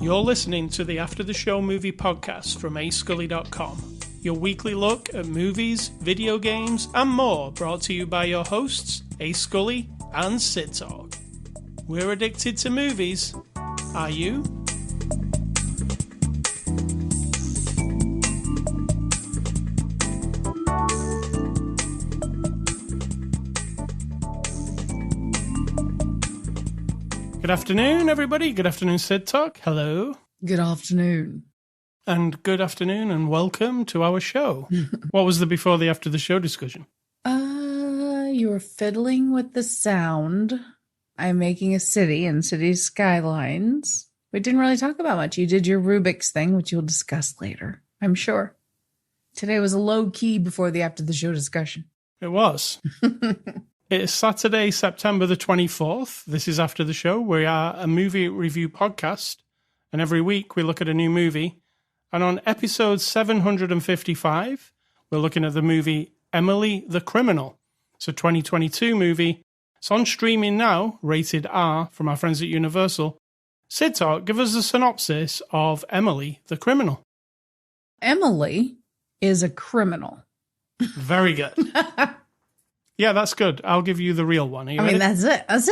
You're listening to the After the Show movie podcast from Ascully.com. Your weekly look at movies, video games, and more, brought to you by your hosts, Ascully and Cidtalk. We're addicted to movies. Are you? Good afternoon, everybody. Good afternoon, Cidtalk. Hello. Good afternoon. And good afternoon and welcome to our show. What was the before the after the show discussion? You were fiddling with the sound. I'm making a city and city skylines. We didn't really talk about much. You did your Rubiks thing, which you'll discuss later, I'm sure. Today was a low key before the after the show discussion. It was. It's Saturday, September the 24th. This is After the Show. We are a movie review podcast, and every week we look at a new movie. And on episode 755, we're looking at the movie Emily the Criminal. It's a 2022 movie. It's on streaming now, rated R from our friends at Universal. Cidtalk, give us a synopsis of Emily the Criminal. Emily is a criminal. Very good. Yeah, that's good. I'll give you the real one. I mean, that's it. That's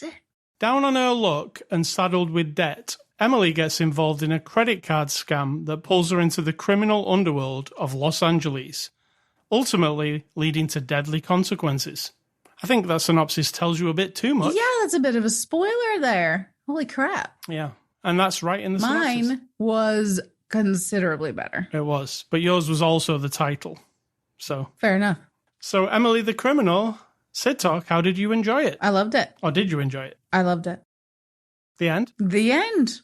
it. Down on her luck and saddled with debt, Emily gets involved in a credit card scam that pulls her into the criminal underworld of Los Angeles, ultimately leading to deadly consequences. I think that synopsis tells you a bit too much. Yeah, that's a bit of a spoiler there. Holy crap. Yeah, and that's right in the synopsis. Mine was considerably better. It was, but yours was also the title. So Fair enough. So Emily the Criminal, Cidtalk, how did you enjoy it? I loved it. Or did you enjoy it? I loved it. The end? The end.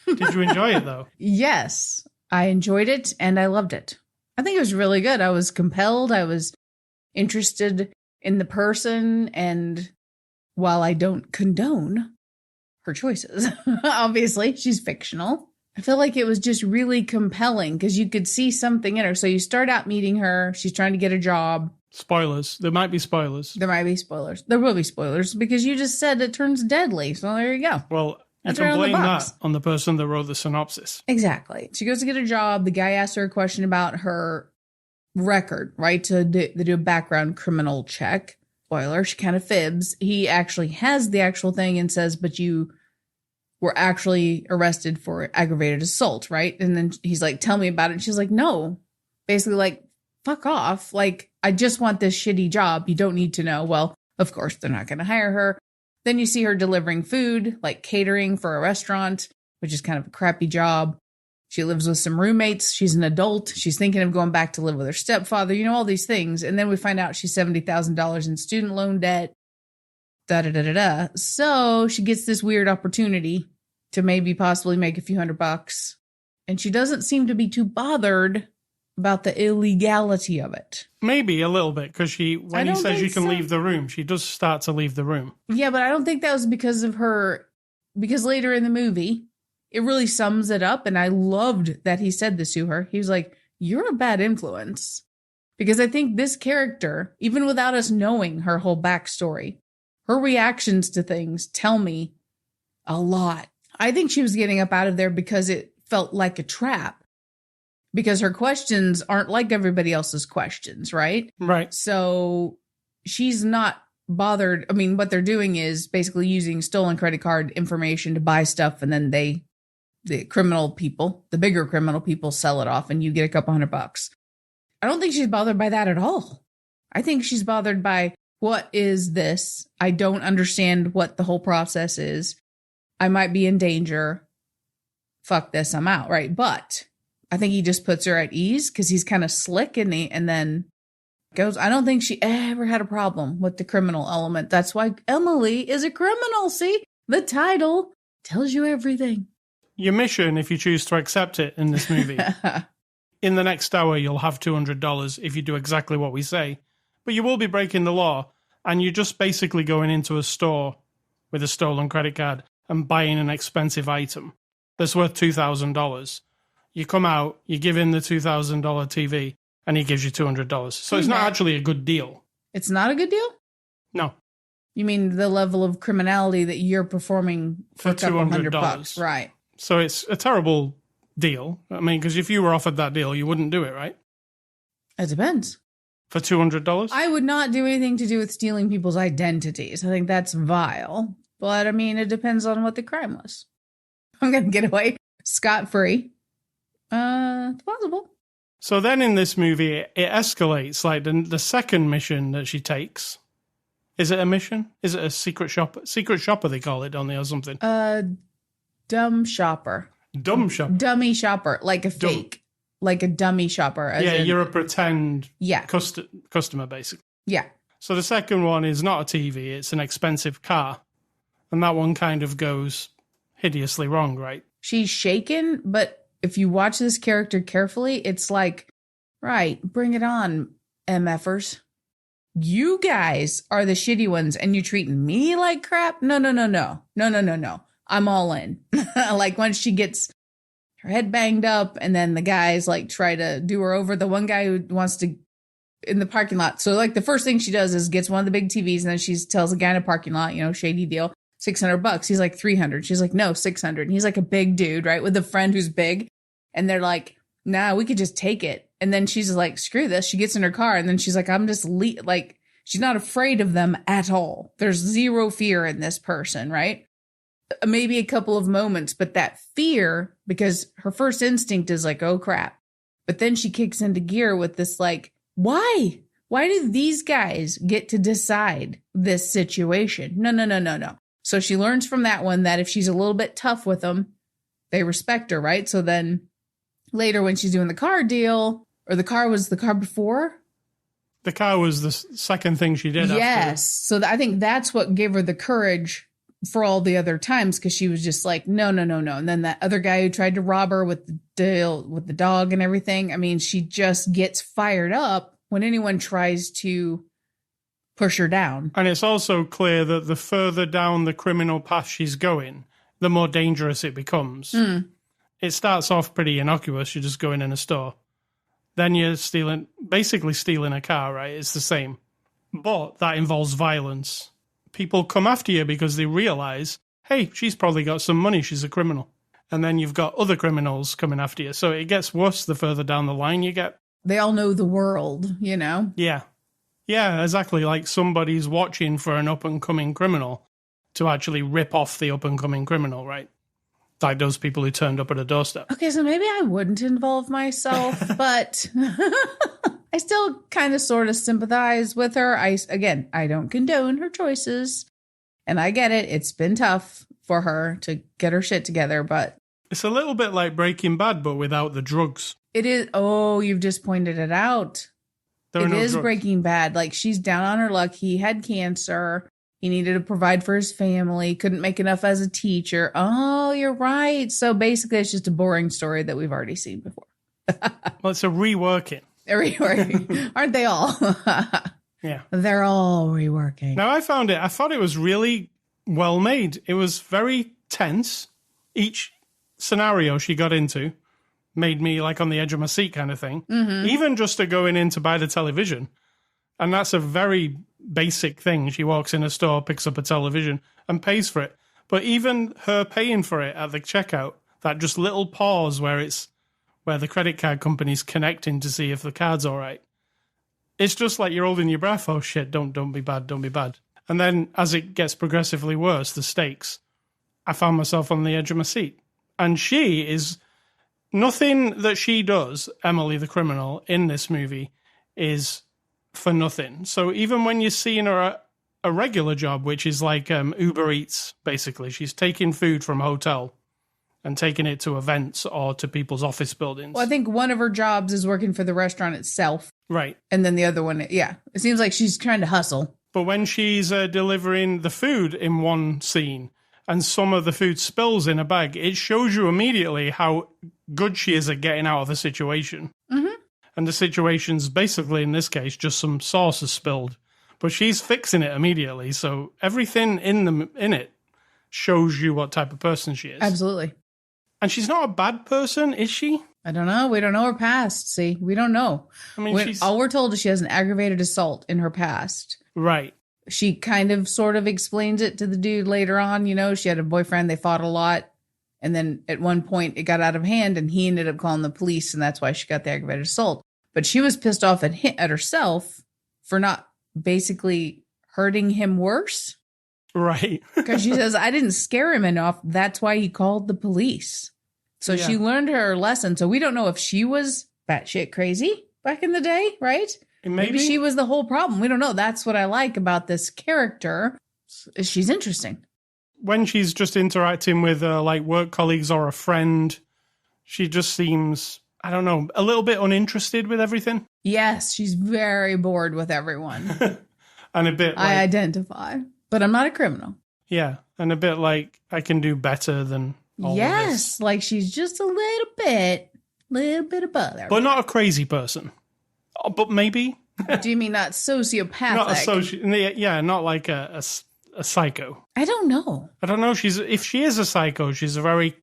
Did you enjoy it, though? Yes, I enjoyed it and I loved it. I think it was really good. I was compelled. I was interested in the person. And while I don't condone her choices, obviously, she's fictional. I feel like it was just really compelling because you could see something in her. So you start out meeting her. She's trying to get a job. Spoilers. There might be spoilers. There might be spoilers. There will be spoilers because you just said it turns deadly. So there you go. Well, you can blame that on the person that wrote the synopsis. Exactly. She goes to get a job. The guy asks her a question about her record, right? To do a background criminal check. Spoiler, she kind of fibs. He actually has the actual thing and says, but you were actually arrested for aggravated assault, right? And then he's like, tell me about it. And she's like, no. Basically like, fuck off. Like, I just want this shitty job. You don't need to know. Well, of course, they're not going to hire her. Then you see her delivering food, like catering for a restaurant, which is kind of a crappy job. She lives with some roommates. She's an adult. She's thinking of going back to live with her stepfather, you know, all these things. And then we find out she's $70,000 in student loan debt. Da-da-da-da-da. So she gets this weird opportunity to maybe possibly make a few $100. And she doesn't seem to be too bothered about the illegality of it. Maybe a little bit, because when he says you can leave the room, she does start to leave the room. Yeah, but I don't think that was because of her, because later in the movie, it really sums it up. And I loved that he said this to her. He was like, you're a bad influence. Because I think this character, even without us knowing her whole backstory, her reactions to things tell me a lot. I think she was getting up out of there because it felt like a trap. Because her questions aren't like everybody else's questions, right? Right. So she's not bothered. I mean, what they're doing is basically using stolen credit card information to buy stuff. And then the criminal people, the bigger criminal people, sell it off and you get a couple $100. I don't think she's bothered by that at all. I think she's bothered by, what is this? I don't understand what the whole process is. I might be in danger. Fuck this, I'm out, right? But I think he just puts her at ease because he's kind of slick and then goes, I don't think she ever had a problem with the criminal element. That's why Emily is a criminal. See, the title tells you everything. Your mission, if you choose to accept it in this movie, in the next hour, you'll have $200 if you do exactly what we say. But you will be breaking the law, and you're just basically going into a store with a stolen credit card and buying an expensive item that's worth $2,000. You come out, you give him the $2,000 TV, and he gives you $200. So it's not actually a good deal. It's not a good deal? No. You mean the level of criminality that you're performing for a couple $100? Right. So it's a terrible deal. I mean, because if you were offered that deal, you wouldn't do it, right? It depends. For $200? I would not do anything to do with stealing people's identities. I think that's vile. But, I mean, it depends on what the crime was. I'm going to get away scot-free. It's possible. So then in this movie, it escalates. Like the second mission that she takes. Is it a mission? Is it a secret shopper? Secret shopper, they call it, don't they, or something? Dumb shopper. Dumb shopper. Dummy shopper. Like a fake. Like a dummy shopper. You're a pretend customer, basically. Yeah. So the second one is not a TV, it's an expensive car. And that one kind of goes hideously wrong, right? She's shaken, but if you watch this character carefully, it's like, right, bring it on, MFers. You guys are the shitty ones and you're treating me like crap? No. I'm all in. Like once she gets her head banged up and then the guys like try to do her over, the one guy who wants to in the parking lot. So like the first thing she does is gets one of the big TVs and then she tells the guy in a parking lot, shady deal, $600. He's like 300. She's like, no, 600. And he's like a big dude, right? With a friend who's big. And they're like, nah, we could just take it. And then she's like, screw this. She gets in her car and then she's like, I'm just like, she's not afraid of them at all. There's zero fear in this person, right? Maybe a couple of moments, but that fear, because her first instinct is like, oh crap. But then she kicks into gear with this like, why? Why do these guys get to decide this situation? No. So she learns from that one that if she's a little bit tough with them, they respect her, right? So then later when she's doing the car deal, or the car was the car before? The car was the second thing she did. Yes. So I think that's what gave her the courage for all the other times, because she was just like, no. And then that other guy who tried to rob her with the deal with the dog and everything. I mean, she just gets fired up when anyone tries to push her down. And it's also clear that the further down the criminal path she's going, the more dangerous it becomes. It starts off pretty innocuous. You're just going in a store. Then you're basically stealing a car, right? It's the same. But that involves violence. People come after you because they realize, hey, she's probably got some money. She's a criminal. And then you've got other criminals coming after you. So it gets worse the further down the line you get. They all know the world, Yeah. Yeah, exactly. Like somebody's watching for an up-and-coming criminal to actually rip off the up-and-coming criminal, right? Like those people who turned up at a doorstep. Okay, so maybe I wouldn't involve myself, but I still kind of sort of sympathize with her. I don't condone her choices, and I get it. It's been tough for her to get her shit together, but... It's a little bit like Breaking Bad, but without the drugs. It is... Oh, you've just pointed it out. It is Breaking Bad. Like, she's down on her luck. He had cancer. He needed to provide for his family. Couldn't make enough as a teacher. Oh, you're right. So basically, it's just a boring story that we've already seen before. Well, it's a reworking. Aren't they all? Yeah. They're all reworking. Now, I thought it was really well made. It was very tense. Each scenario she got into made me like on the edge of my seat kind of thing. Mm-hmm. Even just to going in to buy the television. And that's a very basic thing. She walks in a store, picks up a television and pays for it. But even her paying for it at the checkout, that just little pause where the credit card company's connecting to see if the card's all right. It's just like you're holding your breath. Oh shit, don't be bad. And then as it gets progressively worse, the stakes, I found myself on the edge of my seat. And she is... Nothing that she does, Emily the criminal, in this movie is for nothing. So even when you're seeing her a regular job, which is like Uber Eats, basically, she's taking food from a hotel and taking it to events or to people's office buildings. Well, I think one of her jobs is working for the restaurant itself. Right. And then the other one, yeah. It seems like she's trying to hustle. But when she's delivering the food in one scene and some of the food spills in a bag, it shows you immediately how good she is at getting out of the situation. Mm-hmm. And the situation's basically, in this case, just some sauce is spilled. But she's fixing it immediately. So everything in it shows you what type of person she is. Absolutely. And she's not a bad person, is she? I don't know. We don't know her past. See, we don't know. I mean, all we're told is she has an aggravated assault in her past. Right. She kind of sort of explains it to the dude later on. She had a boyfriend. They fought a lot. And then at one point it got out of hand and he ended up calling the police, and that's why she got the aggravated assault. But she was pissed off at herself for not basically hurting him worse. Right. Because she says, I didn't scare him enough. That's why he called the police. So she learned her lesson. So we don't know if she was batshit crazy back in the day, right? Maybe she was the whole problem. We don't know. That's what I like about this character. She's interesting. When she's just interacting with like work colleagues or a friend, she just seems, I don't know, a little bit uninterested with everything. Yes, she's very bored with everyone. And a bit like, I identify, but I'm not a criminal. Yeah, and a bit like I can do better than all of this. Like she's just a little bit above everyone. But not a crazy person. Oh, but maybe. Do you mean not sociopathic? Not not like a psycho. I don't know. I don't know. If she is a psycho, she's a very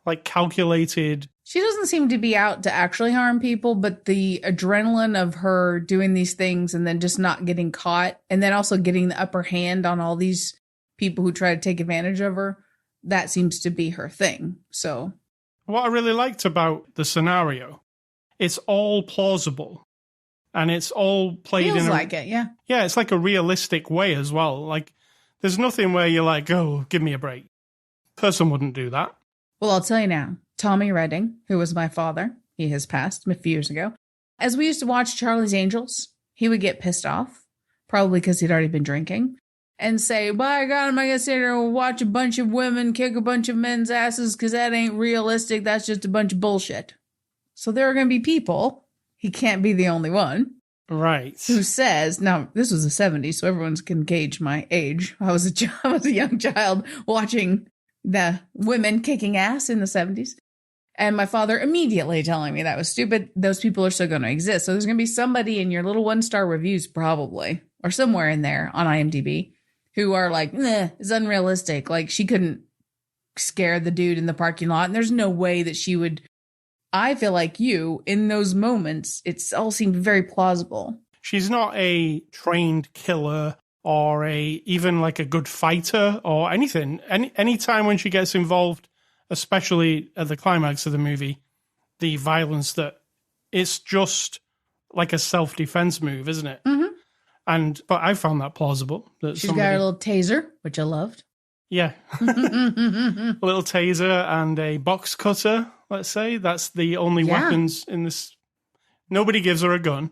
like calculated. She doesn't seem to be out to actually harm people, but the adrenaline of her doing these things and then just not getting caught, and then also getting the upper hand on all these people who try to take advantage of her, that seems to be her thing. So what I really liked about the scenario, it's all plausible. And it's all played feels in like it, yeah. Yeah, it's like a realistic way as well. Like, there's nothing where you're like, oh, give me a break. Person wouldn't do that. Well, I'll tell you now. Tommy Redding, who was my father, he has passed a few years ago. As we used to watch Charlie's Angels, he would get pissed off, probably because he'd already been drinking, and say, by God, am I going to sit here and watch a bunch of women kick a bunch of men's asses because that ain't realistic. That's just a bunch of bullshit. So there are going to be people... He can't be the only one. Right. Who says, now, this was the 70s, so everyone can gauge my age. I was a young child watching the women kicking ass in the 70s. And my father immediately telling me that was stupid. Those people are still going to exist. So there's going to be somebody in your little 1-star reviews probably, or somewhere in there on IMDb, who are like, nah, it's unrealistic. Like, she couldn't scare the dude in the parking lot. And there's no way that she would... I feel like you, in those moments, it's all seemed very plausible. She's not a trained killer or even like a good fighter or anything. Any time when she gets involved, especially at the climax of the movie, the violence that it's just like a self-defense move, isn't it? Mm-hmm. But I found that plausible. She's got a little taser, which I loved. Yeah. A little taser and a box cutter, let's say. That's the only weapons in this. Nobody gives her a gun.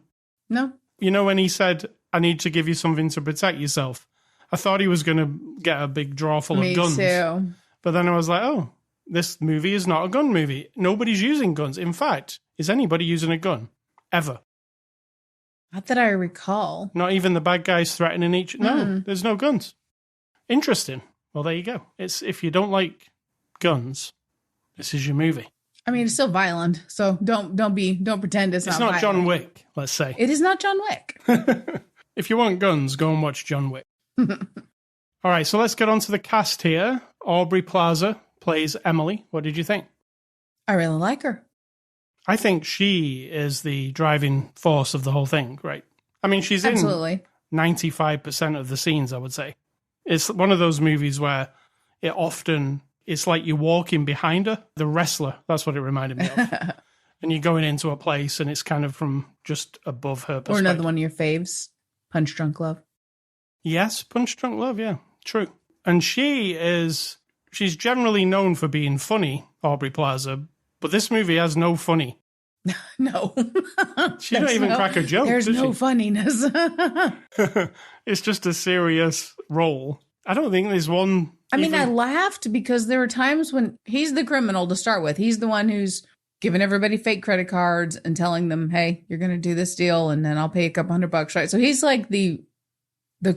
No. You know, when he said, I need to give you something to protect yourself, I thought he was going to get a big drawer full of guns. Me too. But then I was like, oh, this movie is not a gun movie. Nobody's using guns. In fact, is anybody using a gun? Ever? Not that I recall. Not even the bad guys threatening each... No, there's no guns. Interesting. Well, there you go. It's if you don't like guns, this is your movie. I mean, it's still violent, so don't pretend it's not violent. It's not John Wick, let's say. It is not John Wick. If you want guns, go and watch John Wick. All right, so let's get on to the cast here. Aubrey Plaza plays Emily. What did you think? I really like her. I think she is the driving force of the whole thing, right? I mean, she's Absolutely. in 95% of the scenes, I would say. It's one of those movies where it's like you're walking behind her. The Wrestler, that's what it reminded me of. And you're going into a place and it's kind of from just above her perspective. Or another one of your faves, Punch Drunk Love. Yes, Punch Drunk Love, yeah, true. And she's generally known for being funny, Aubrey Plaza, but this movie has no funny. No. She don't even crack a joke, There's no she? funniness. It's just a serious role. I don't think there's one... I mean, I laughed because there were times when he's the criminal to start with. He's the one who's giving everybody fake credit cards and telling them, hey, you're going to do this deal and then I'll pay a couple $100, right? So he's like the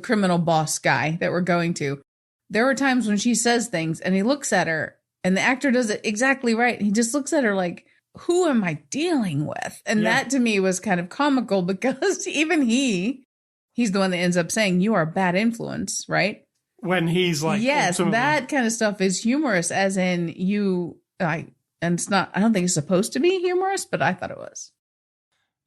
criminal boss guy that we're going to. There were times when she says things and he looks at her and the actor does it exactly right. He just looks at her like, who am I dealing with? And that to me was kind of comical because even he's the one that ends up saying, you are a bad influence, right? When he's like, yes, that kind of stuff is humorous, as in and it's not, I don't think it's supposed to be humorous, but I thought it was.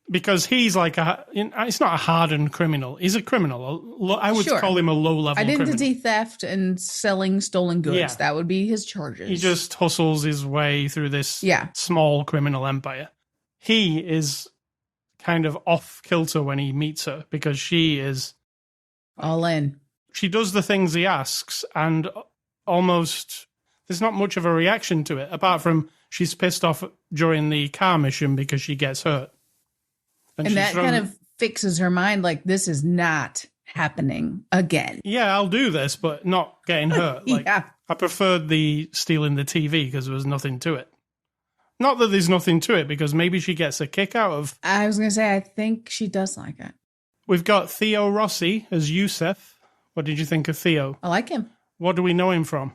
Because he's like it's not a hardened criminal. He's a criminal. I would Sure. call him a low-level Identity criminal. theft and selling stolen goods. Yeah. That would be his charges. He just hustles his way through this Yeah. small criminal empire. He is kind of off kilter when he meets her because she is all in. She does the things he asks, and almost there's not much of a reaction to it, apart from she's pissed off during the car mission because she gets hurt. And that kind of fixes her mind, like, this is not happening again. Yeah, I'll do this, but not getting hurt. Like, Yeah. I preferred the stealing the TV because there was nothing to it. Not that there's nothing to it, because maybe she gets a kick out of... I was going to say, I think she does like it. We've got Theo Rossi as Yousef. What did you think of Theo? I like him. What do we know him from?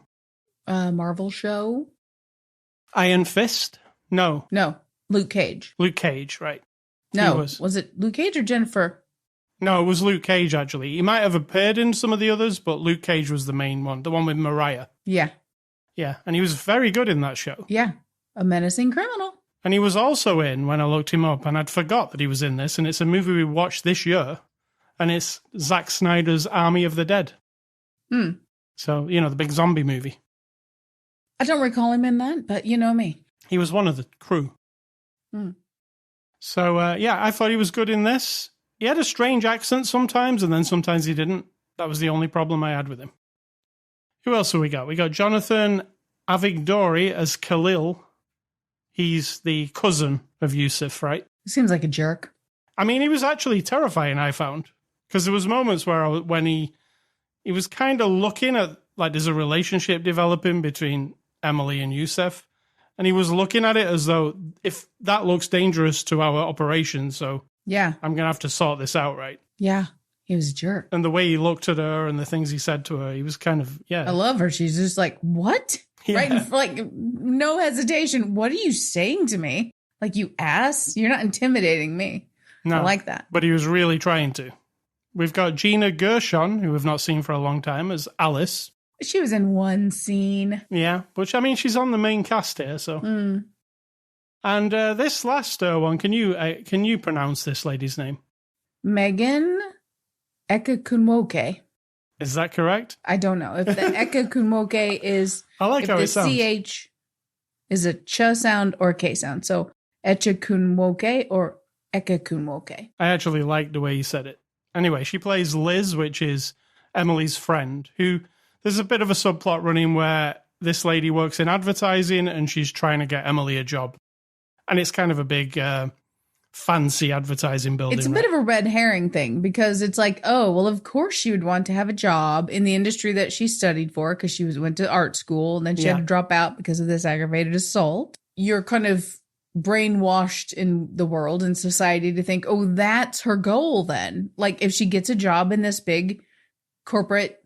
Marvel show? Iron Fist? No. No, Luke Cage. Luke Cage, right. No, was it Luke Cage or Jennifer? No, it was Luke Cage, actually. He might have appeared in some of the others, but Luke Cage was the main one, the one with Mariah. Yeah. Yeah, and he was very good in that show. Yeah, a menacing criminal. And he was also in, when I looked him up, and I'd forgot that he was in this, and it's a movie we watched this year, and it's Zack Snyder's Army of the Dead. So, the big zombie movie. I don't recall him in that, but you know me. He was one of the crew. So, I thought he was good in this. He had a strange accent sometimes, and then sometimes he didn't. That was the only problem I had with him. Who else have we got? We got Jonathan Avigdori as Khalil. He's the cousin of Yousef, right? He seems like a jerk. I mean, he was actually terrifying, I found. Because there was moments where when he was kind of looking at, like, there's a relationship developing between Emily and Yousef. And he was looking at it as though, if that looks dangerous to our operation, so yeah, I'm going to have to sort this out, right? Yeah, he was a jerk. And the way he looked at her and the things he said to her, he was kind of, I love her. She's just like, what? Yeah. Right? Like, no hesitation. What are you saying to me? Like, you ass? You're not intimidating me. No, I like that. But he was really trying to. We've got Gina Gershon, who we've not seen for a long time, as Alice. She was in one scene. Yeah, which, I mean, she's on the main cast here, so. And this last one, can you pronounce this lady's name? Megan Ekakunwoke. Is that correct? I don't know. If the Ekakunwoke is... I like how it sounds. The CH is a ch sound or k sound. So, Echakunwoke or Ekakunwoke. I actually like the way you said it. Anyway, she plays Liz, which is Emily's friend, who... There's a bit of a subplot running where this lady works in advertising and she's trying to get Emily a job. And it's kind of a big, fancy advertising building. It's a bit of a red herring thing because it's like, oh, well, of course she would want to have a job in the industry that she studied for because she went to art school and then she had to drop out because of this aggravated assault. You're kind of brainwashed in the world and society to think, oh, that's her goal then. Like if she gets a job in this big corporate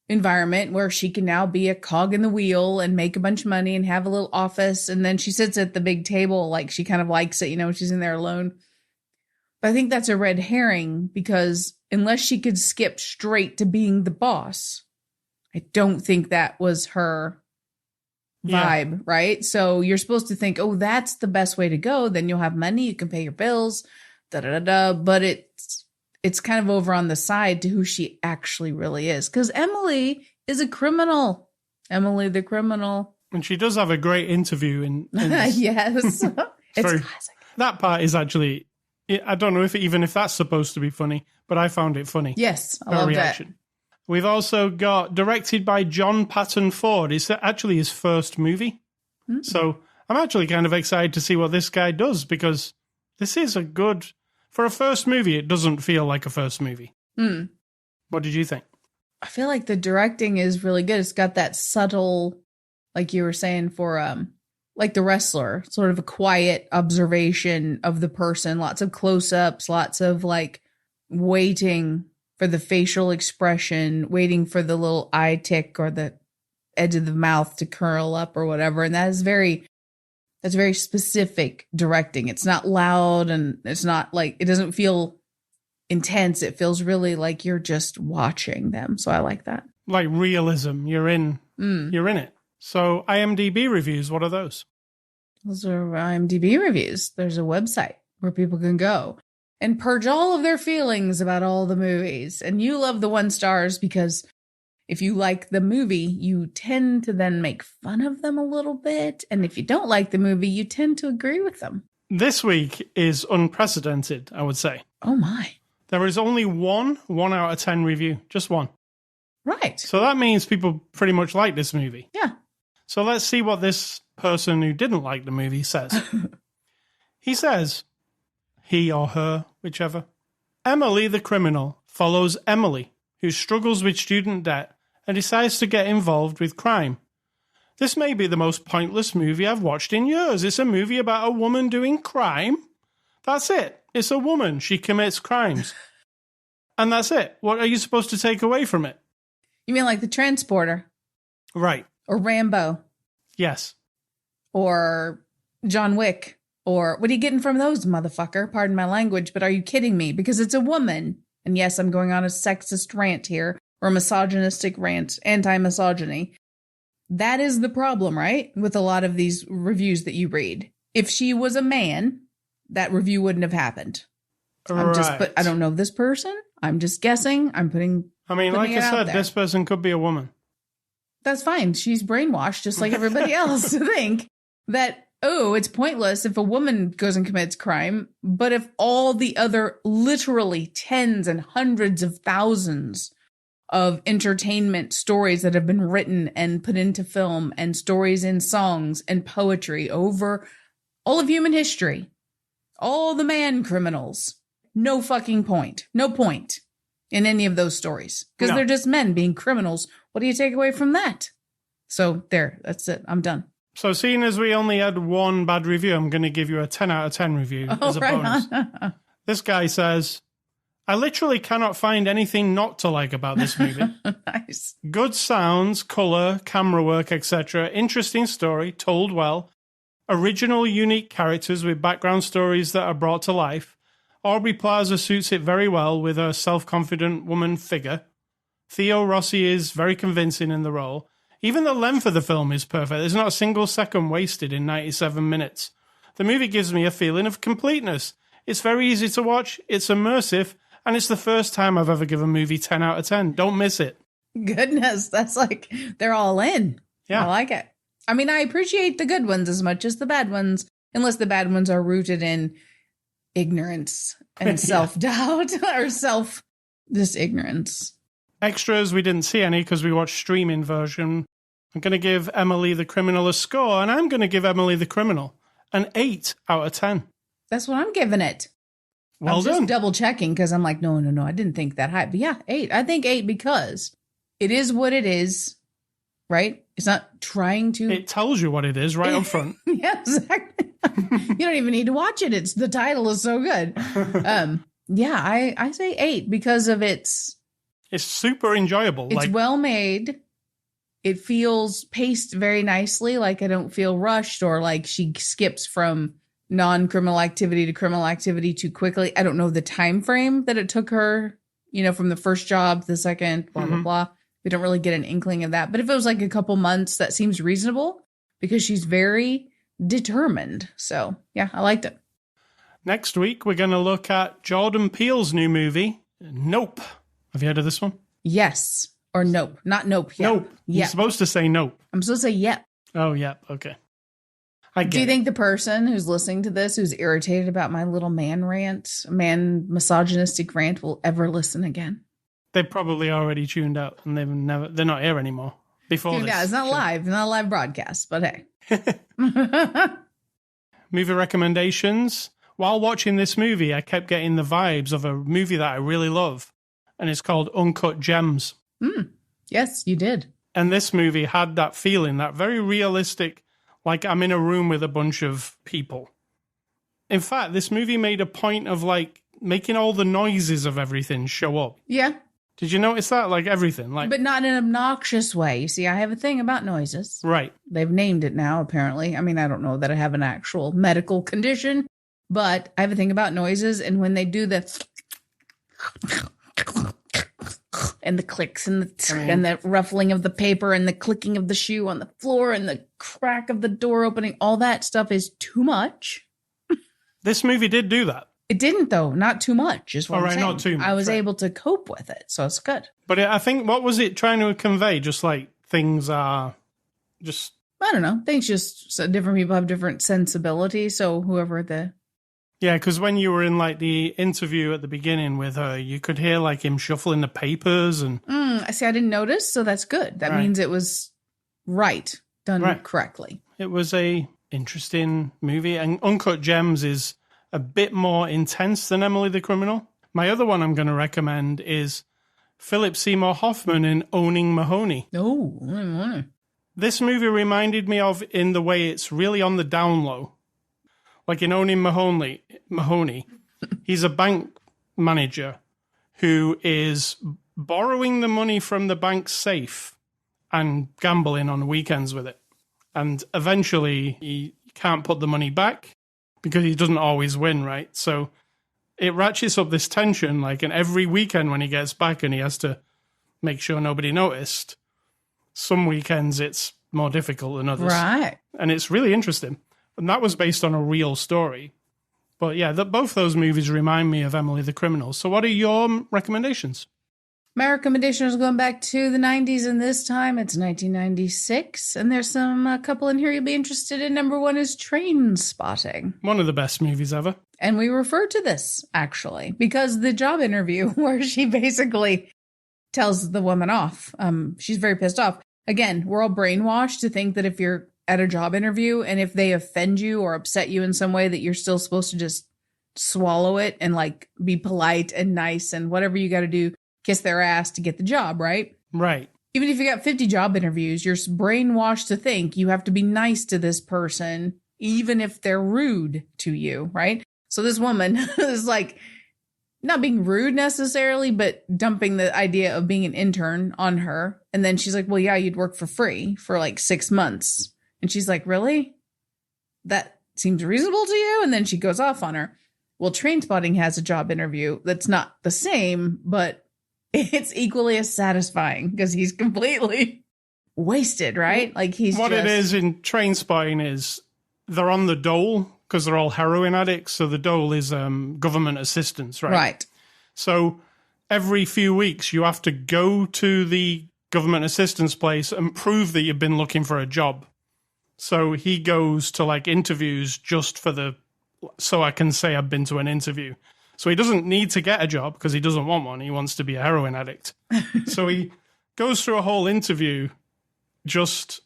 environment where she can now be a cog in the wheel and make a bunch of money and have a little office. And then she sits at the big table, like she kind of likes it, she's in there alone. But I think that's a red herring because unless she could skip straight to being the boss, I don't think that was her vibe, right? So you're supposed to think, oh, that's the best way to go. Then you'll have money. You can pay your bills, But it's kind of over on the side to who she actually really is. Because Emily is a criminal. Emily the criminal. And she does have a great interview in this. Yes. It's classic. That part is actually, I don't know if that's supposed to be funny, but I found it funny. Yes, I love that. We've also got directed by John Patton Ford. It's actually his first movie. So I'm actually kind of excited to see what this guy does because this is a good... For a first movie, it doesn't feel like a first movie. What did you think? I feel like the directing is really good. It's got that subtle, like you were saying, for like The Wrestler, sort of a quiet observation of the person. Lots of close-ups, lots of like waiting for the facial expression, waiting for the little eye tick or the edge of the mouth to curl up or whatever. And that's very specific directing. It's not loud and it's not like, it doesn't feel intense. It feels really like you're just watching them. So I like that. Like realism. You're in it. So IMDb reviews, what are those? Those are IMDb reviews. There's a website where people can go and purge all of their feelings about all the movies. And you love the 1 stars because if you like the movie, you tend to then make fun of them a little bit. And if you don't like the movie, you tend to agree with them. This week is unprecedented, I would say. Oh, my. There is only one out of 10 review. Just one. Right. So that means people pretty much like this movie. Yeah. So let's see what this person who didn't like the movie says. He says, he or her, whichever. Emily the criminal follows Emily, who struggles with student debt and decides to get involved with crime. This may be the most pointless movie I've watched in years. It's a movie about a woman doing crime. That's it. It's a woman. She commits crimes. And that's it. What are you supposed to take away from it? You mean like The Transporter? Right. Or Rambo? Yes. Or John Wick? Or what are you getting from those, motherfucker? Pardon my language, but are you kidding me? Because it's a woman. And yes, I'm going on a sexist rant here, or a misogynistic rant, anti-misogyny. That is the problem, right? With a lot of these reviews that you read. If she was a man, that review wouldn't have happened. Right. But I don't know this person. I'm just guessing. Like I said, this person could be a woman. That's fine. She's brainwashed, just like everybody else, to think that, oh, it's pointless if a woman goes and commits crime. But if all the other literally tens and hundreds of thousands of entertainment stories that have been written and put into film and stories in songs and poetry over all of human history, all the man criminals, no fucking point. No point in any of those stories because they're just men being criminals. What do you take away from that? So there, that's it. I'm done. So seeing as we only had one bad review, I'm going to give you a 10 out of 10 review as a bonus. This guy says, I literally cannot find anything not to like about this movie. Nice. Good sounds, colour, camera work, etc. Interesting story, told well. Original, unique characters with background stories that are brought to life. Aubrey Plaza suits it very well with her self-confident woman figure. Theo Rossi is very convincing in the role. Even the length of the film is perfect. There's not a single second wasted in 97 minutes. The movie gives me a feeling of completeness. It's very easy to watch, it's immersive, and it's the first time I've ever given a movie 10 out of 10. Don't miss it. Goodness, that's like, they're all in. Yeah. I like it. I mean, I appreciate the good ones as much as the bad ones, unless the bad ones are rooted in ignorance and self-doubt or just ignorance. Extras, we didn't see any because we watched streaming version. I'm going to give Emily the Criminal a score, and I'm going to give Emily the Criminal an 8 out of 10. That's what I'm giving it. Well I'm done. just double checking because I'm like, no, I didn't think that high. But yeah, 8. I think 8 because it is what it is, right? It's not trying to. It tells you what it is right up front. Yeah, exactly. You don't even need to watch it. The title is so good. Yeah, I say 8 because of It's super enjoyable. It's well made. It feels paced very nicely. Like I don't feel rushed or like she skips from non-criminal activity to criminal activity too quickly. I don't know the time frame that it took her, from the first job to the second, blah, blah, blah. We don't really get an inkling of that. But if it was like a couple months, that seems reasonable because she's very determined. So, yeah, I liked it. Next week, we're going to look at Jordan Peele's new movie, Nope. Have you heard of this one? Yes. Or Nope. Not Nope. Yeah. Nope. Yep. You're supposed to say Nope. I'm supposed to say Yep. Oh, yep. Okay. Do you think the person who's listening to this, who's irritated about my little misogynistic rant, will ever listen again? They probably already tuned out and they're not here anymore. Before this. Yeah, it's not live. It's not a live broadcast, but hey. Movie recommendations. While watching this movie, I kept getting the vibes of a movie that I really love. And it's called Uncut Gems. Yes, you did. And this movie had that feeling, that very realistic, like I'm in a room with a bunch of people. In fact, this movie made a point of like making all the noises of everything show up. Yeah. Did you notice that? Like everything. But not in an obnoxious way. You see, I have a thing about noises. Right. They've named it now, apparently. I mean, I don't know that I have an actual medical condition, but I have a thing about noises. And when they do the and the clicks and the ruffling of the paper and the clicking of the shoe on the floor and the crack of the door opening, all that stuff is too much. This movie did do that. It didn't, though. Not too much, is what I'm saying. Not too much. I was able to cope with it, so it's good. But I think, what was it trying to convey? Just like things are just... I don't know. Things just... So different people have different sensibilities, so whoever the... Yeah, because when you were in like the interview at the beginning with her, you could hear like him shuffling the papers and... I see, I didn't notice, so that's good. That means it was done correctly. It was a interesting movie, and Uncut Gems is a bit more intense than Emily the Criminal. My other one I'm going to recommend is Philip Seymour Hoffman in Owning Mahoney. Oh, This movie reminded me of in the way it's really on the down low. Like in Owning Mahoney, he's a bank manager who is borrowing the money from the bank's safe and gambling on weekends with it. And eventually he can't put the money back because he doesn't always win, right? So it ratchets up this tension, like, and every weekend when he gets back and he has to make sure nobody noticed, some weekends it's more difficult than others. right. And it's really interesting. And that was based on a real story. But yeah, both those movies remind me of Emily the Criminal. So what are your recommendations? My recommendation is going back to the 90s, and this time it's 1996. And there's a couple in here you'll be interested in. Number one is Trainspotting. One of the best movies ever. And we refer to this, actually, because the job interview where she basically tells the woman off. She's very pissed off. Again, we're all brainwashed to think that if you're at a job interview and if they offend you or upset you in some way, that you're still supposed to just swallow it and like be polite and nice and whatever you got to do, kiss their ass to get the job, right? Right. Even if you got 50 job interviews, you're brainwashed to think you have to be nice to this person, even if they're rude to you, right? So this woman is like not being rude necessarily, but dumping the idea of being an intern on her. And then she's like, well, yeah, you'd work for free for like 6 months. And she's like, really? That seems reasonable to you? And then she goes off on her. Well, Trainspotting has a job interview that's not the same, but it's equally as satisfying because he's completely wasted, right? Like he's what it is in Trainspotting is they're on the dole because they're all heroin addicts. So the dole is government assistance, right? Right. So every few weeks you have to go to the government assistance place and prove that you've been looking for a job. So he goes to like interviews just for so I can say I've been to an interview. So he doesn't need to get a job because he doesn't want one. He wants to be a heroin addict. So he goes through a whole interview just,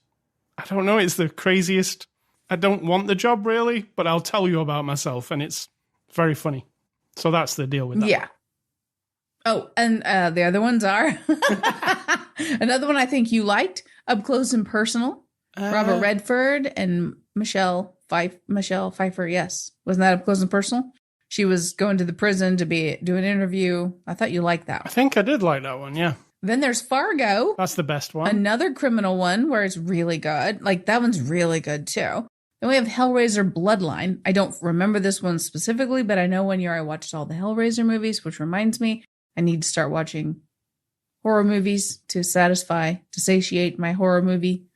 I don't know, it's the craziest. I don't want the job really, but I'll tell you about myself. And it's very funny. So that's the deal with that. Yeah. Oh, and the other ones are another one I think you liked, Up Close and Personal. Robert Redford and Michelle Pfeiffer. Yes. Wasn't that Up Close and Personal? She was going to the prison to do an interview. I thought you liked that one. I think I did like that one, yeah. Then there's Fargo. That's the best one. Another criminal one where it's really good. Like that one's really good too. Then we have Hellraiser Bloodline. I don't remember this one specifically, but I know one year I watched all the Hellraiser movies, which reminds me I need to start watching horror movies to satiate my horror movie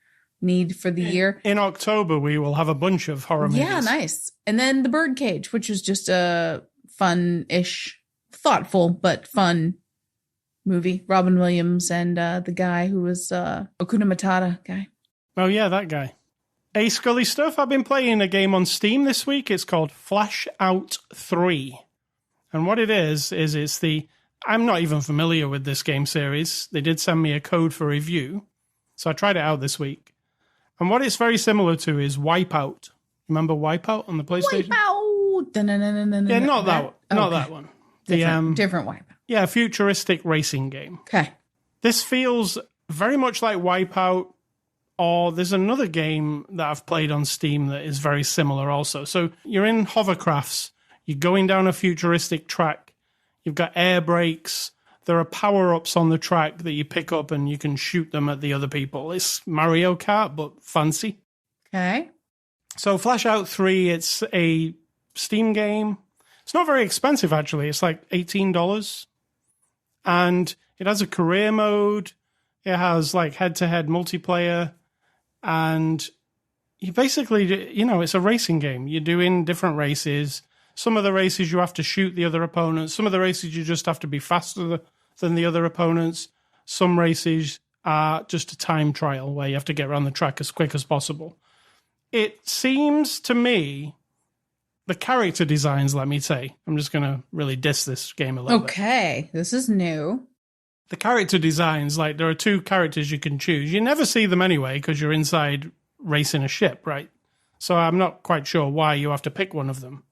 need for the year. In October, we will have a bunch of horror movies. Yeah, nice. And then The Birdcage, which was just a fun-ish, thoughtful, but fun movie. Robin Williams and the guy who was Hakuna Matata guy. Oh, yeah, that guy. Hey, Scully Stuff, I've been playing a game on Steam this week. It's called Flash Out 3. And what it is it's I'm not even familiar with this game series. They did send me a code for review. So I tried it out this week. And what it's very similar to is Wipeout. Remember Wipeout on the PlayStation? Wipeout! Yeah, not that one. Not that one. Different Wipeout. Yeah, futuristic racing game. Okay. This feels very much like Wipeout, or there's another game that I've played on Steam that is very similar also. So you're in hovercrafts. You're going down a futuristic track. You've got air brakes. There are power-ups on the track that you pick up and you can shoot them at the other people. It's Mario Kart, but fancy. Okay. So Flash Out 3, it's a Steam game. It's not very expensive, actually. It's like $18. And it has a career mode. It has like head-to-head multiplayer. And you basically, it's a racing game. You're doing different races. Some of the races you have to shoot the other opponents. Some of the races you just have to be faster than the other opponents. Some races are just a time trial where you have to get around the track as quick as possible. It seems to me, the character designs, let me say, I'm just going to really diss this game a little bit. Okay, this is new. The character designs, like there are 2 characters you can choose. You never see them anyway because you're inside racing a ship, right? So I'm not quite sure why you have to pick one of them.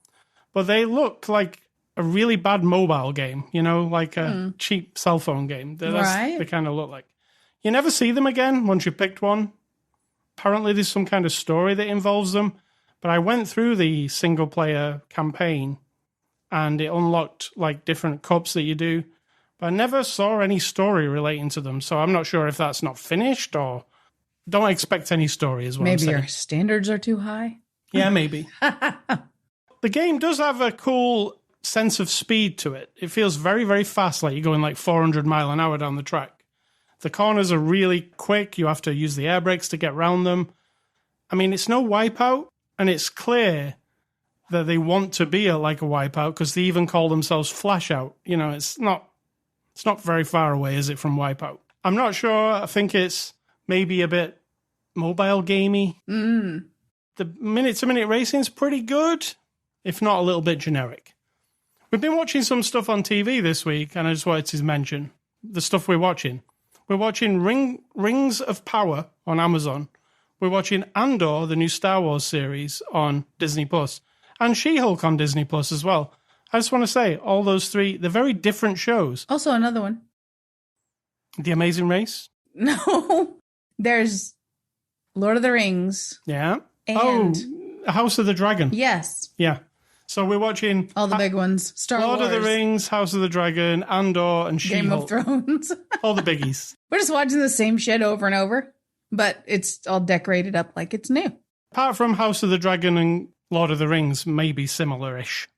But they look like a really bad mobile game, like a cheap cell phone game. They kind of look like. You never see them again once you picked one. Apparently there's some kind of story that involves them. But I went through the single-player campaign and it unlocked like different cups that you do. But I never saw any story relating to them. So I'm not sure if that's not finished or don't expect any story is what I'm saying. Maybe your standards are too high? Yeah, maybe. The game does have a cool sense of speed to it. It feels very, very fast, like you're going like 400 mile an hour down the track. The corners are really quick. You have to use the air brakes to get around them. I mean, it's no Wipeout, and it's clear that they want to be like a Wipeout because they even call themselves Flashout. It's not very far away, is it, from Wipeout? I'm not sure. I think it's maybe a bit mobile gamey. The minute-to-minute racing's pretty good, if not a little bit generic. We've been watching some stuff on TV this week, and I just wanted to mention the stuff we're watching. We're watching Rings of Power on Amazon. We're watching Andor, the new Star Wars series, on Disney+, and She-Hulk on Disney+ as well. I just want to say, all those 3, they're very different shows. Also another one. The Amazing Race? No. There's Lord of the Rings. Yeah. And House of the Dragon. Yes. Yeah. So we're watching all the big ones. Star Lord Wars. of the Rings, House of the Dragon, Andor, and She-Hulk. Game of Thrones. All the biggies. We're just watching the same shit over and over, but it's all decorated up like it's new. Apart from House of the Dragon and Lord of the Rings, maybe similar-ish.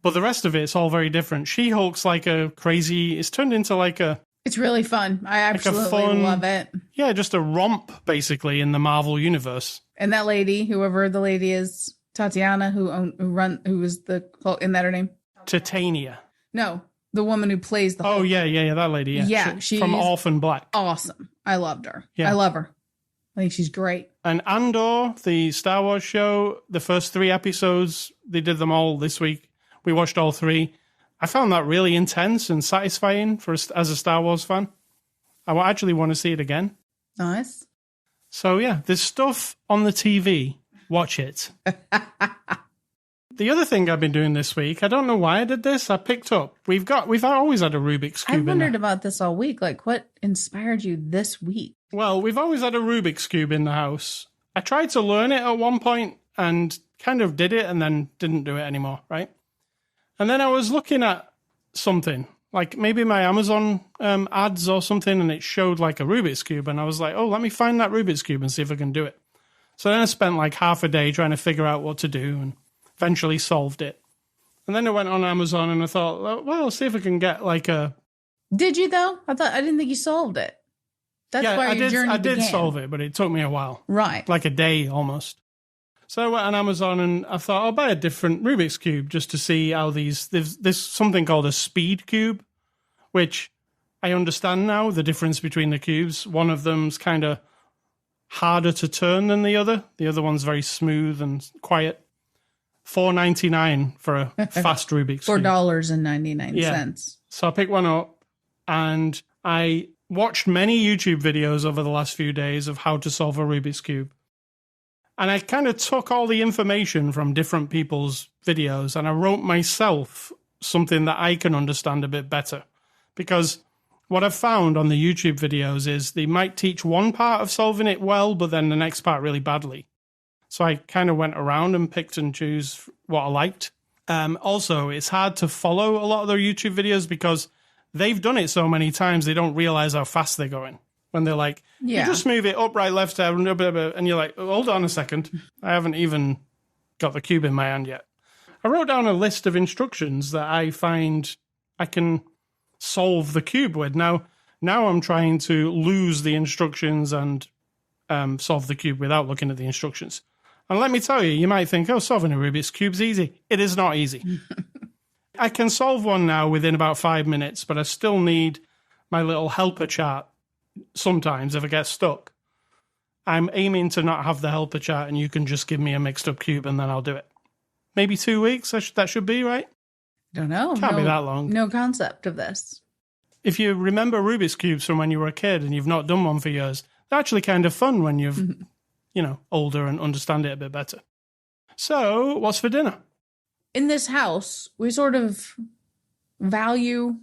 But the rest of it's all very different. She-Hulk's like a crazy... It's turned into like a... It's really fun. I absolutely love it. Yeah, just a romp, basically, in the Marvel universe. And that lady, whoever the lady is, Tatiana, who is isn't that her name? Titania. No, the woman who plays the Hulk. Oh, yeah, that lady, yeah. Yeah, she's from Orphan Black. Awesome. I loved her. Yeah. I love her. I think she's great. And Andor, the Star Wars show, the first 3 episodes, they did them all this week. We watched all 3. I found that really intense and satisfying as a Star Wars fan. I actually want to see it again. Nice. So, yeah, there's stuff on the TV. Watch it. The other thing I've been doing this week, I don't know why I did this. I picked up. We've always had a Rubiks Cube. I wondered about this all week. Like, what inspired you this week? Well, we've always had a Rubiks Cube in the house. I tried to learn it at one point and kind of did it and then didn't do it anymore, right? And then I was looking at something, like maybe my Amazon ads or something, and it showed like a Rubiks Cube. And I was like, oh, let me find that Rubiks Cube and see if I can do it. So then I spent like half a day trying to figure out what to do and eventually solved it. And then I went on Amazon and I thought, well, I'll see if I can get like a... Did you though? I didn't think you solved it. That's why your journey I did began. solve it, but it took me a while. Right. Like a day almost. So I went on Amazon and I thought I'll buy a different Rubik's Cube just to see how there's something called a speed cube, which I understand now, the difference between the cubes. One of them's kind of harder to turn than the other. The other one's very smooth and quiet. $4.99 for a fast Rubik's Cube. $4.99. Yeah. So I picked one up and I watched many YouTube videos over the last few days of how to solve a Rubik's Cube. And I kind of took all the information from different people's videos and I wrote myself something that I can understand a bit better. Because what I've found on the YouTube videos is they might teach one part of solving it well, but then the next part really badly. So I kind of went around and picked and choose what I liked. Also, it's hard to follow a lot of their YouTube videos because they've done it so many times they don't realize how fast they're going. When they're like, you just move it up, right, left, and you're like, hold on a second. I haven't even got the cube in my hand yet. I wrote down a list of instructions that I find I can solve the cube with. Now I'm trying to lose the instructions and solve the cube without looking at the instructions. And let me tell you, you might think, oh, solving a Rubik's Cube's easy. It is not easy. I can solve one now within about 5 minutes, but I still need my little helper chart sometimes if I get stuck. I'm aiming to not have the helper chart, and you can just give me a mixed up cube and then I'll do it. Maybe 2 weeks, that should be, right? Don't know. Can't be that long. No concept of this. If you remember Rubik's Cubes from when you were a kid and you've not done one for years, they're actually kind of fun when you've, older and understand it a bit better. So, what's for dinner? In this house, we sort of value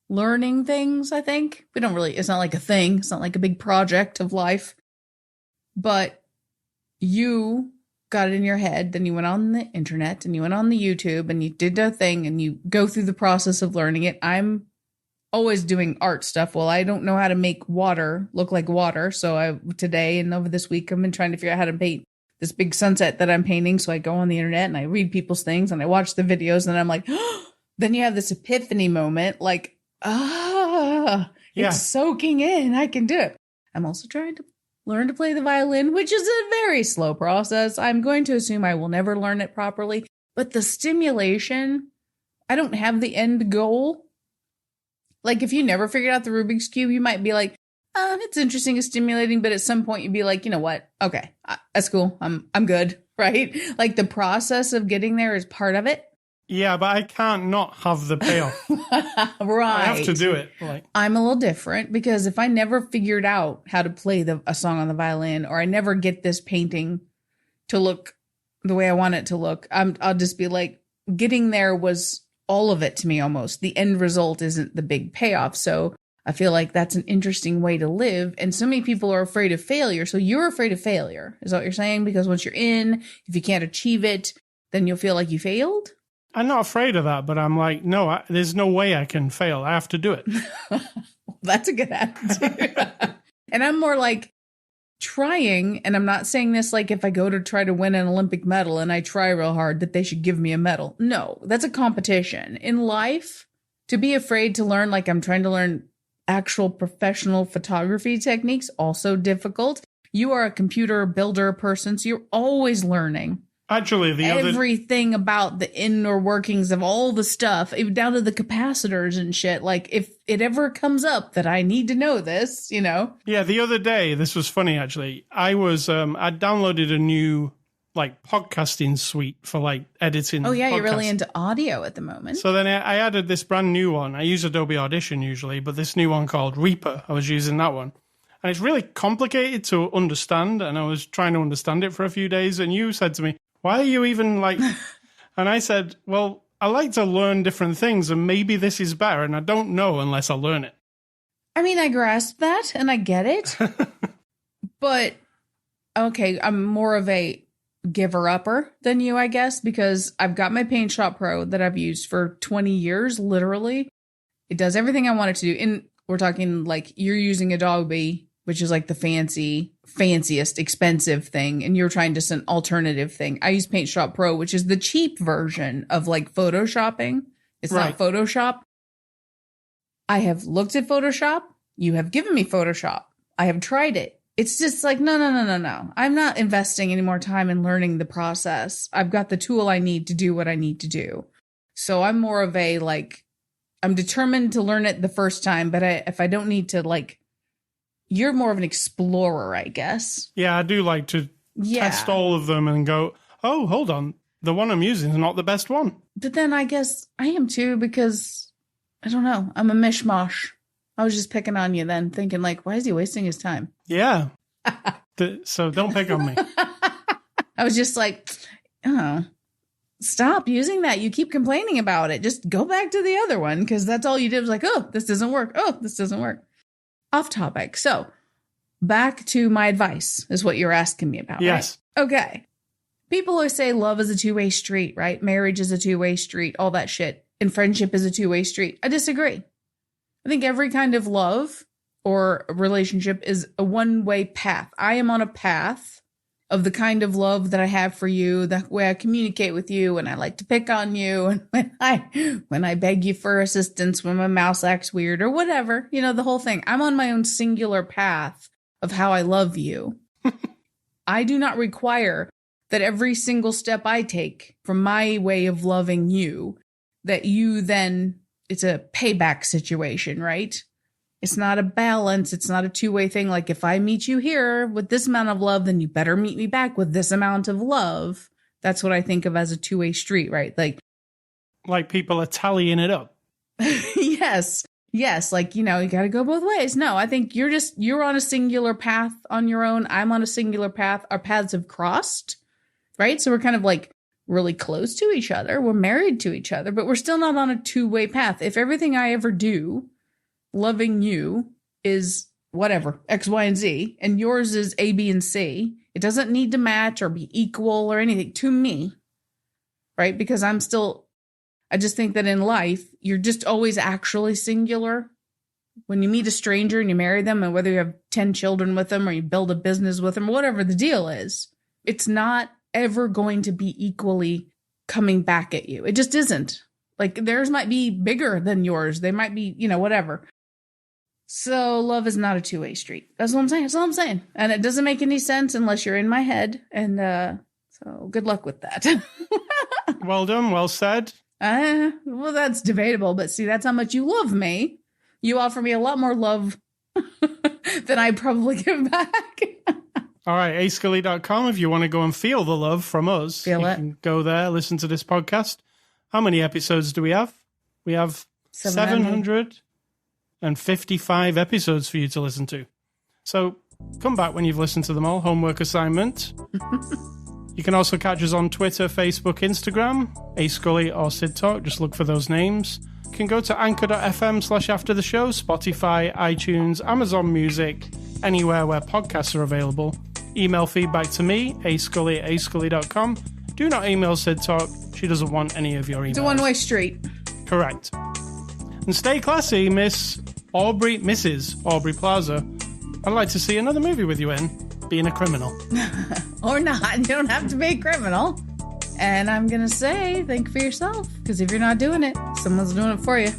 learning things, I think. We don't really, it's not like a thing. It's not like a big project of life. But you got it in your head, then you went on the internet and you went on the YouTube and you did a thing and you go through the process of learning it. I'm always doing art stuff. Well, I don't know how to make water look like water. So today and over this week, I've been trying to figure out how to paint this big sunset that I'm painting. So I go on the internet and I read people's things and I watch the videos and I'm like, then you have this epiphany moment, like, it's soaking in. I can do it. I'm also trying to learn to play the violin, which is a very slow process. I'm going to assume I will never learn it properly. But the stimulation, I don't have the end goal. Like, if you never figured out the Rubik's Cube, you might be like, it's interesting, it's stimulating, but at some point you'd be like, you know what? Okay, that's cool. I'm good, right? Like, the process of getting there is part of it. Yeah, but I can't not have the payoff. Right. I have to do it. I'm a little different because if I never figured out how to play a song on the violin, or I never get this painting to look the way I want it to look, I'll just be like, getting there was all of it to me almost. The end result isn't the big payoff. So I feel like that's an interesting way to live. And so many people are afraid of failure. So you're afraid of failure, is that what you're saying? Because once you're in, if you can't achieve it, then you'll feel like you failed? I'm not afraid of that, but I'm like, no, there's no way I can fail. I have to do it. That's a good attitude. And I'm more like trying, and I'm not saying this like if I go to try to win an Olympic medal and I try real hard that they should give me a medal. No, that's a competition. In life, to be afraid to learn, like I'm trying to learn actual professional photography techniques, also difficult. You are a computer builder person, so you're always learning. Actually, everything about the inner workings of all the stuff, even down to the capacitors and shit. Like, if it ever comes up that I need to know this, Yeah, the other day, this was funny, actually. I downloaded a new, podcasting suite for, editing. Oh, yeah, podcasts. You're really into audio at the moment. So then I added this brand new one. I use Adobe Audition usually, but this new one called Reaper, I was using that one. And it's really complicated to understand, and I was trying to understand it for a few days, and you said to me, why are you even and I said, well, I like to learn different things and maybe this is better and I don't know unless I learn it. I mean, I grasp that and I get it, but okay, I'm more of a giver-upper than you, I guess, because I've got my Paint Shop Pro that I've used for 20 years, literally. It does everything I want it to do. And we're talking you're using Adobe, which is the fanciest, expensive thing. And you're trying just an alternative thing. I use Paint Shop Pro, which is the cheap version of Photoshopping. It's not Photoshop. I have looked at Photoshop. You have given me Photoshop. I have tried it. It's just no. I'm not investing any more time in learning the process. I've got the tool I need to do what I need to do. So I'm more of a, I'm determined to learn it the first time, but if I don't need to, you're more of an explorer, I guess. Yeah, I do like to test all of them and go, oh, hold on. The one I'm using is not the best one. But then I guess I am too, because I don't know. I'm a mishmash. I was just picking on you then, thinking why is he wasting his time? Yeah. So don't pick on me. I was just stop using that. You keep complaining about it. Just go back to the other one, because that's all you did was oh, this doesn't work. Oh, this doesn't work. Off topic. So back to my advice is what you're asking me about. Yes. Right? Okay. People always say love is a two-way street, right? Marriage is a two-way street, all that shit. And friendship is a two-way street. I disagree. I think every kind of love or relationship is a one-way path. I am on a path of the kind of love that I have for you, the way I communicate with you, and I like to pick on you, and when I beg you for assistance, when my mouse acts weird or whatever, the whole thing. I'm on my own singular path of how I love you. I do not require that every single step I take from my way of loving you, that you then, it's a payback situation, right? It's not a balance. It's not a two-way thing. Like, if I meet you here with this amount of love, then you better meet me back with this amount of love. That's what I think of as a two-way street, right? Like people are tallying it up. Yes. Like, you got to go both ways. No, I think you're on a singular path on your own. I'm on a singular path. Our paths have crossed, right? So we're kind of like really close to each other. We're married to each other, but we're still not on a two-way path. If everything I ever do, loving you, is whatever, X, Y, and Z, and yours is A, B, and C, it doesn't need to match or be equal or anything to me, right? Because I just think that in life, you're just always actually singular. When you meet a stranger and you marry them, and whether you have 10 children with them or you build a business with them, whatever the deal is, it's not ever going to be equally coming back at you. It just isn't. Like, theirs might be bigger than yours. They might be, whatever. So love is not a two-way street. That's what I'm saying. That's all I'm saying. And it doesn't make any sense unless you're in my head. And so good luck with that. Well done. Well said. Well, that's debatable, but see, that's how much you love me. You offer me a lot more love than I probably give back. All right, ascully.com if you want to go and feel the love from us. You can go there, listen to this podcast. How many episodes do we have? We have 755 episodes for you to listen to. So come back when you've listened to them all. Homework assignment. You can also catch us on Twitter, Facebook, Instagram, Ascully or Cidtalk. Just look for those names. You can go to anchor.fm/after the show, Spotify, iTunes, Amazon Music, anywhere where podcasts are available. Email feedback to me, ascully@ascully.com. Do not email Cidtalk. She doesn't want any of your emails. It's a one-way street. Correct. And stay classy, Mrs. Aubrey Plaza. I'd like to see another movie with you in, being a criminal. Or not. You don't have to be a criminal. And I'm going to say, think for yourself. Because if you're not doing it, someone's doing it for you.